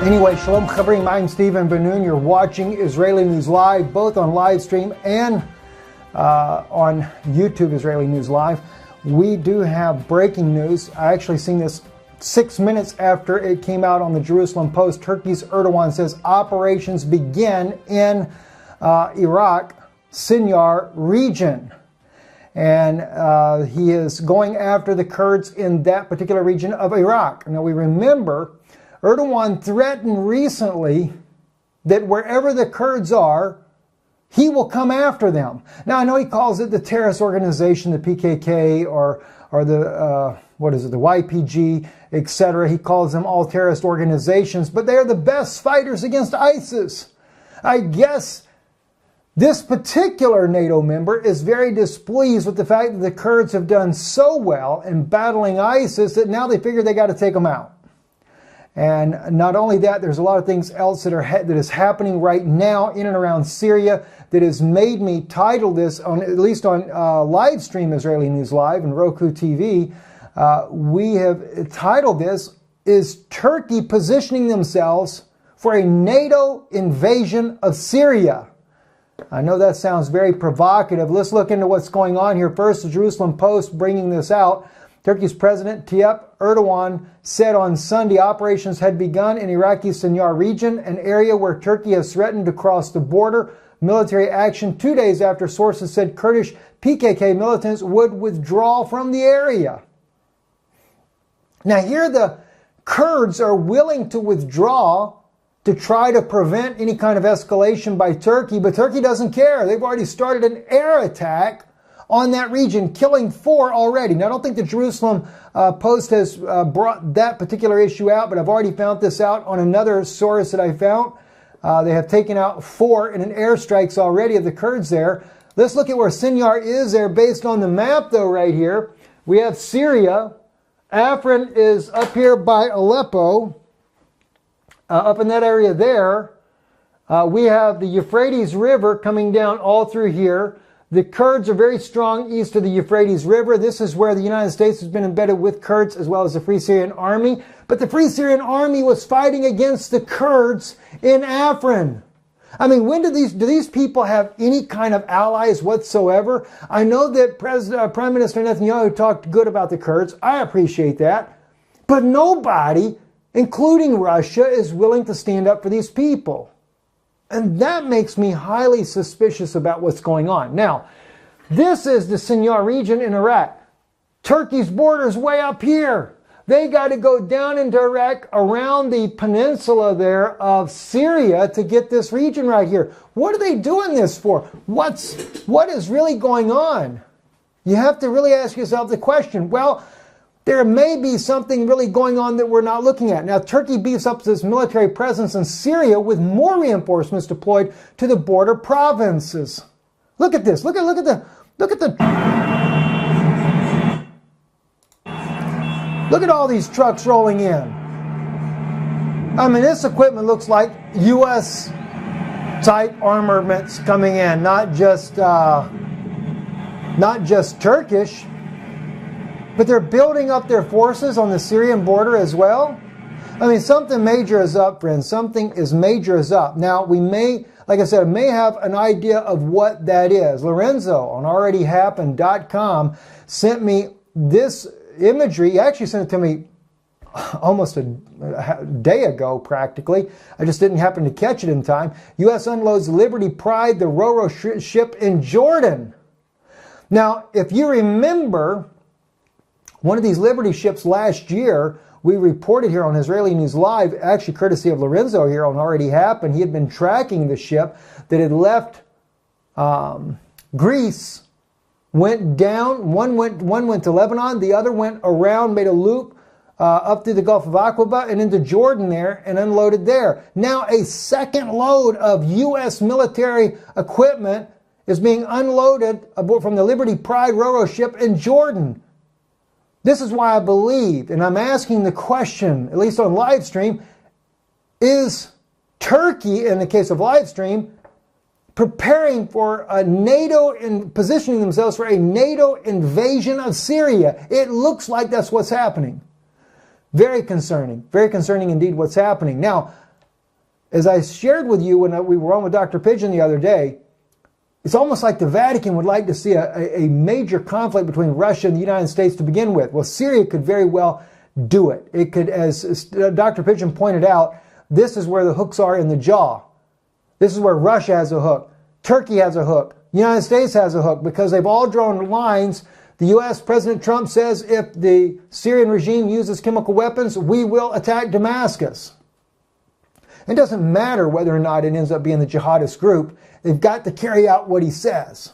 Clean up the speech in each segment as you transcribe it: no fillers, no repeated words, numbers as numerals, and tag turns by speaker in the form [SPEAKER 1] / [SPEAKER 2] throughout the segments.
[SPEAKER 1] Anyway, Shalom Chavrim, I'm Stephen Ben-Nun. You're watching Israeli News Live, both on live stream and on YouTube, Israeli News Live. We do have breaking news. I actually seen this 6 minutes after it came out on the Jerusalem Post. Turkey's Erdogan says operations begin in Iraq, Sinjar region. And he is going after the Kurds in that particular region of Iraq. Now we remember Erdogan threatened recently that wherever the Kurds are, he will come after them. Now I know he calls it the terrorist organization, the PKK or the the YPG, etc. He calls them all terrorist organizations, but they are the best fighters against ISIS. I guess this particular NATO member is very displeased with the fact that the Kurds have done so well in battling ISIS that now they figure they got to take them out. And not only that, there's a lot of things else that is happening right now in and around Syria that has made me title this, at least on live stream Israeli News Live and Roku TV. We have titled this, "Is Turkey Positioning Themselves for a NATO Invasion of Syria?" I know that sounds very provocative. Let's look into what's going on here. First, the Jerusalem Post bringing this out. Turkey's President Tayyip Erdogan said on Sunday operations had begun in Iraqi Sinjar region, an area where Turkey has threatened to cross the border. Military action 2 days after sources said Kurdish PKK militants would withdraw from the area. Now here the Kurds are willing to withdraw to try to prevent any kind of escalation by Turkey, but Turkey doesn't care. They've already started an air attack on that region, killing 4 already. Now, I don't think the Jerusalem Post has brought that particular issue out, but I've already found this out on another source that I found. They have taken out 4 in an airstrikes already of the Kurds there. Let's look at where Sinjar is there based on the map, though, right here. We have Syria. Afrin is up here by Aleppo, up in that area there. We have the Euphrates River coming down all through here. The Kurds are very strong east of the Euphrates River. This is where the United States has been embedded with Kurds as well as the Free Syrian Army. But the Free Syrian Army was fighting against the Kurds in Afrin. I mean, when do these people have any kind of allies whatsoever? I know that Prime Minister Netanyahu talked good about the Kurds. I appreciate that. But nobody, including Russia, is willing to stand up for these people. And that makes me highly suspicious about what's going on. Now, this is the Sinjar region in Iraq. Turkey's border is way up here. They got to go down into Iraq around the peninsula there of Syria to get this region right here. What are they doing this for? What is really going on? You have to really ask yourself the question. Well, there may be something really going on that we're not looking at. Now, Turkey beefs up its military presence in Syria with more reinforcements deployed to the border provinces. Look at this. Look at all these trucks rolling in. I mean, this equipment looks like U.S. type armaments coming in, not just Turkish. But they're building up their forces on the Syrian border as well. I mean, something major is up, friends. Something major is up. Now, we may, like I said, may have an idea of what that is. Lorenzo on alreadyhappened.com sent me this imagery. He actually sent it to me almost a day ago, practically. I just didn't happen to catch it in time. U.S. unloads Liberty Pride, the Ro-Ro ship in Jordan. Now, if you remember, one of these Liberty ships last year, we reported here on Israeli News Live, actually courtesy of Lorenzo here on Already Happened. He had been tracking the ship that had left Greece, went down. One went to Lebanon. The other went around, made a loop up through the Gulf of Aqaba and into Jordan there and unloaded there. Now a second load of U.S. military equipment is being unloaded from the Liberty Pride Ro-Ro ship in Jordan. This is why I believe, and I'm asking the question, at least on live stream, is Turkey, in the case of live stream, preparing for a NATO and positioning themselves for a NATO invasion of Syria? It looks like that's what's happening. Very concerning indeed what's happening. Now, As I shared with you when we were on with Dr. Pigeon the other day, it's almost like the Vatican would like to see a major conflict between Russia and the United States to begin with. Well, Syria could very well do it. It could, as Dr. Pigeon pointed out, this is where the hooks are in the jaw. This is where Russia has a hook. Turkey has a hook. The United States has a hook because they've all drawn lines. The U.S. President Trump says if the Syrian regime uses chemical weapons, we will attack Damascus. It doesn't matter whether or not it ends up being the jihadist group. They've got to carry out what he says.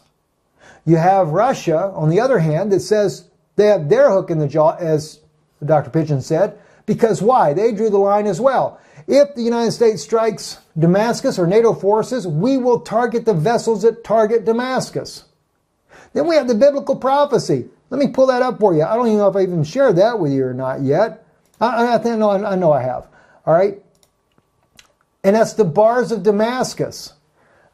[SPEAKER 1] You have Russia, on the other hand, that says they have their hook in the jaw, as Dr. Pigeon said, because why? They drew the line as well. If the United States strikes Damascus or NATO forces, we will target the vessels that target Damascus. Then we have the biblical prophecy. Let me pull that up for you. I don't even know if I even shared that with you or not yet. I know I have. All right. And that's the bars of Damascus.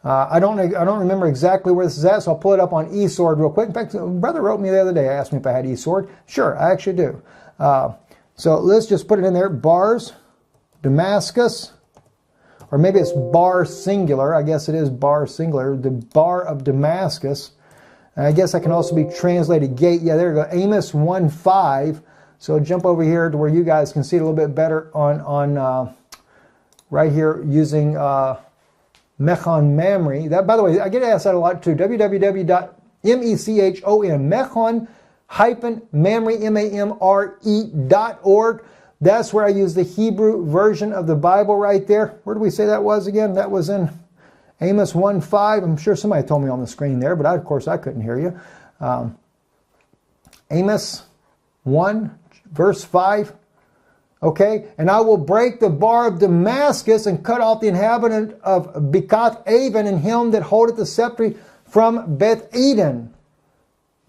[SPEAKER 1] I don't remember exactly where this is at, so I'll pull it up on eSword real quick. In fact, a brother wrote me the other day, asked me if I had eSword. Sure, I actually do. So let's just put it in there. Bars, Damascus, or maybe it's bar singular. I guess it is bar singular. The bar of Damascus. And I guess I can also be translated gate. Yeah, there you go. Amos 1:5. So jump over here to where you guys can see it a little bit better on right here using Mechon Mamre. That, by the way, I get asked that a lot too. www.mechon, Mechon-Mamre.org. That's where I use the Hebrew version of the Bible right there. Where did we say that was again? That was in Amos 1:5. I'm sure somebody told me on the screen there, but of course I couldn't hear you. Amos 1, verse 5. Okay, and I will break the bar of Damascus and cut off the inhabitant of Bekath Aven and him that holdeth the scepter from Beth Eden.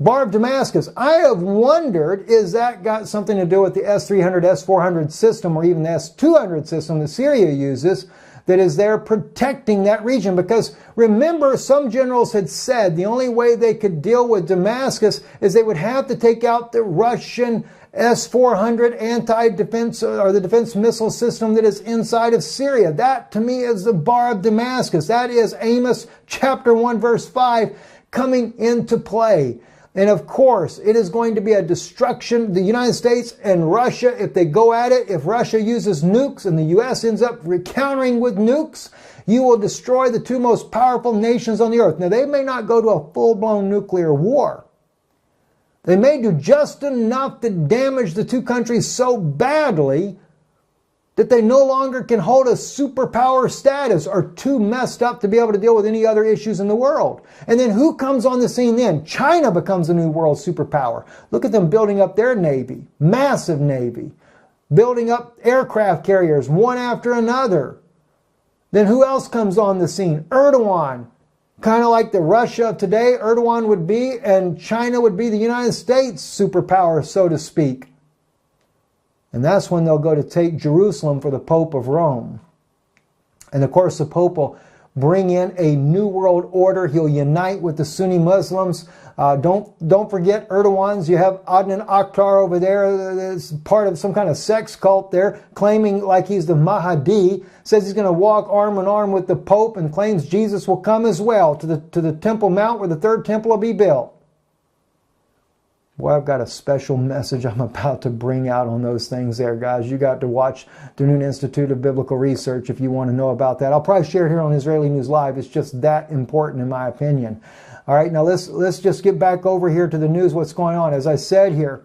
[SPEAKER 1] Bar of Damascus. I have wondered, is that got something to do with the S-300, S-400 system or even the S-200 system that Syria uses that is there protecting that region? Because remember, some generals had said the only way they could deal with Damascus is they would have to take out the Russian S-400 anti-defense or the defense missile system that is inside of Syria. That to me is the bar of Damascus. That is Amos chapter 1 verse 5 coming into play. And of course, it is going to be a destruction. The United States and Russia, if they go at it, if Russia uses nukes and the U.S. ends up countering with nukes, you will destroy the two most powerful nations on the earth. Now, they may not go to a full-blown nuclear war. They may do just enough to damage the two countries so badly that they no longer can hold a superpower status or too messed up to be able to deal with any other issues in the world. And then who comes on the scene then? China becomes the new world superpower. Look at them building up their navy, massive navy, building up aircraft carriers one after another. Then who else comes on the scene? Erdogan. Kind of like the Russia of today, Erdogan would be, and China would be the United States superpower, so to speak. And that's when they'll go to take Jerusalem for the Pope of Rome. And of course, the Pope will bring in a new world order. He'll unite with the Sunni Muslims. Don't forget Erdogan's. You have Adnan Akhtar over there. That's part of some kind of sex cult there, claiming like he's the Mahdi. Says he's going to walk arm in arm with the Pope and claims Jesus will come as well to the Temple Mount where the third temple will be built. Well, I've got a special message I'm about to bring out on those things there, guys. You got to watch the Noon Institute of Biblical Research if you want to know about that. I'll probably share it here on Israeli News Live. It's just that important in my opinion. All right, now let's just get back over here to the news, what's going on. As I said here,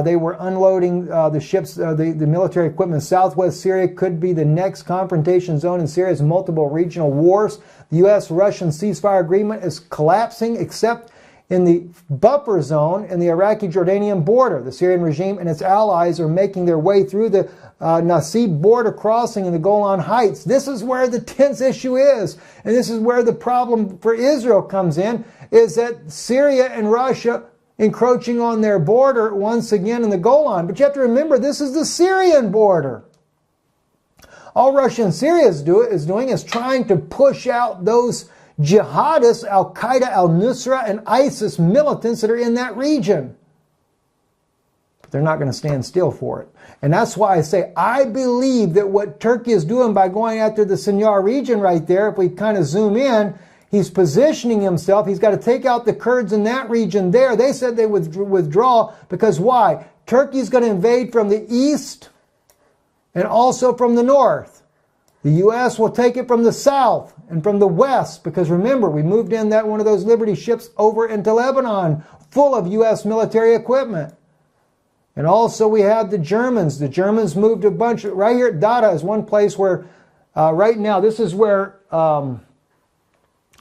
[SPEAKER 1] they were unloading the ships, the military equipment. Southwest Syria could be the next confrontation zone in Syria's multiple regional wars. The U.S.-Russian ceasefire agreement is collapsing, except in the buffer zone in the Iraqi-Jordanian border. The Syrian regime and its allies are making their way through the Nasib border crossing in the Golan Heights. This is where the tense issue is. And this is where the problem for Israel comes in, is that Syria and Russia encroaching on their border once again in the Golan. But you have to remember, this is the Syrian border. All Russia and Syria is doing is trying to push out those jihadists, Al-Qaeda, Al-Nusra, and ISIS militants that are in that region. But they're not going to stand still for it. And that's why I say I believe that what Turkey is doing by going after the Sinjar region right there, if we kind of zoom in, he's positioning himself. He's got to take out the Kurds in that region there. They said they would withdraw because why? Turkey's going to invade from the east and also from the north. The U.S. will take it from the south and from the west because remember, we moved in that one of those Liberty ships over into Lebanon full of U.S. military equipment. And also we have the Germans. The Germans moved a bunch. Right here at Dada is one place where right now, this is where you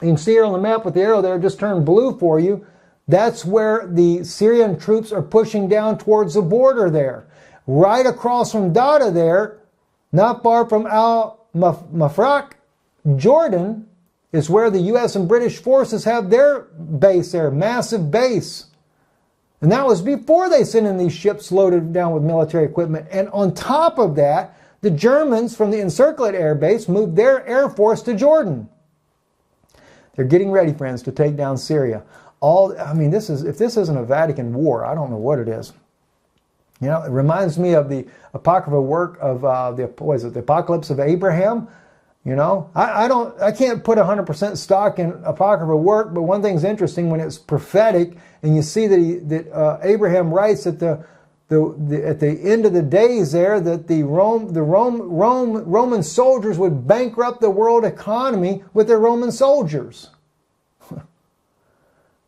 [SPEAKER 1] can see here on the map with the arrow there, just turned blue for you. That's where the Syrian troops are pushing down towards the border there. Right across from Dada there, not far from Al-Mafraq, Jordan, is where the U.S. and British forces have their base there, massive base. And that was before they sent in these ships loaded down with military equipment. And on top of that, the Germans from the Encircled Air Base moved their air force to Jordan. They're getting ready, friends, to take down Syria. If this isn't a Vatican war, I don't know what it is. You know, it reminds me of the apocryphal work of the Apocalypse of Abraham. You know, I can't put 100% stock in apocryphal work, but one thing's interesting when it's prophetic, and you see that Abraham writes at the end of the days there that the Roman soldiers would bankrupt the world economy with their Roman soldiers.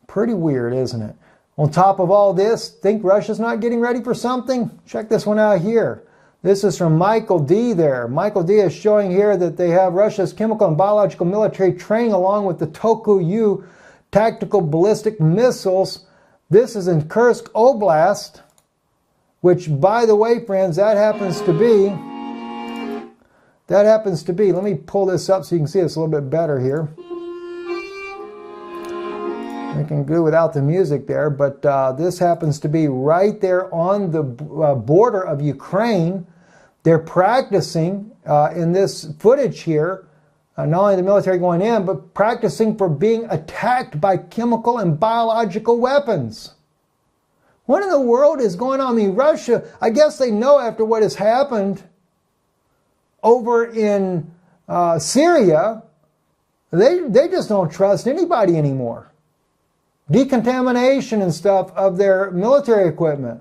[SPEAKER 1] Pretty weird, isn't it? On top of all this, think Russia's not getting ready for something? Check this one out here. This is from Michael D. there. Michael D. is showing here that they have Russia's chemical and biological military training along with the Toku-U tactical ballistic missiles. This is in Kursk Oblast, which, by the way, friends, that happens to be, let me pull this up so you can see this a little bit better here. I can do without the music there, but this happens to be right there on the border of Ukraine. They're practicing in this footage here, not only the military going in, but practicing for being attacked by chemical and biological weapons. What in the world is going on? I mean, Russia, I guess they know after what has happened over in Syria, they just don't trust anybody anymore. Decontamination and stuff of their military equipment.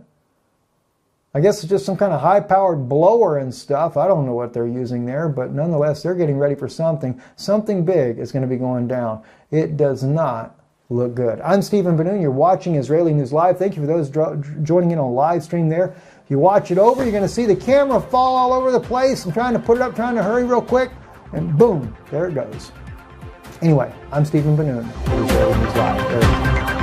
[SPEAKER 1] I guess it's just some kind of high-powered blower and stuff. I don't know what they're using there, but nonetheless, they're getting ready for something. Something big is going to be going down. It does not look good. I'm Stephen Ben-Nun. You're watching Israeli News Live. Thank you for those joining in on live stream there. If you watch it over, you're going to see the camera fall all over the place. I'm trying to put it up, trying to hurry real quick, and boom, there it goes. Anyway, I'm Stephen Ben-Nun. Israeli News Live. There it is.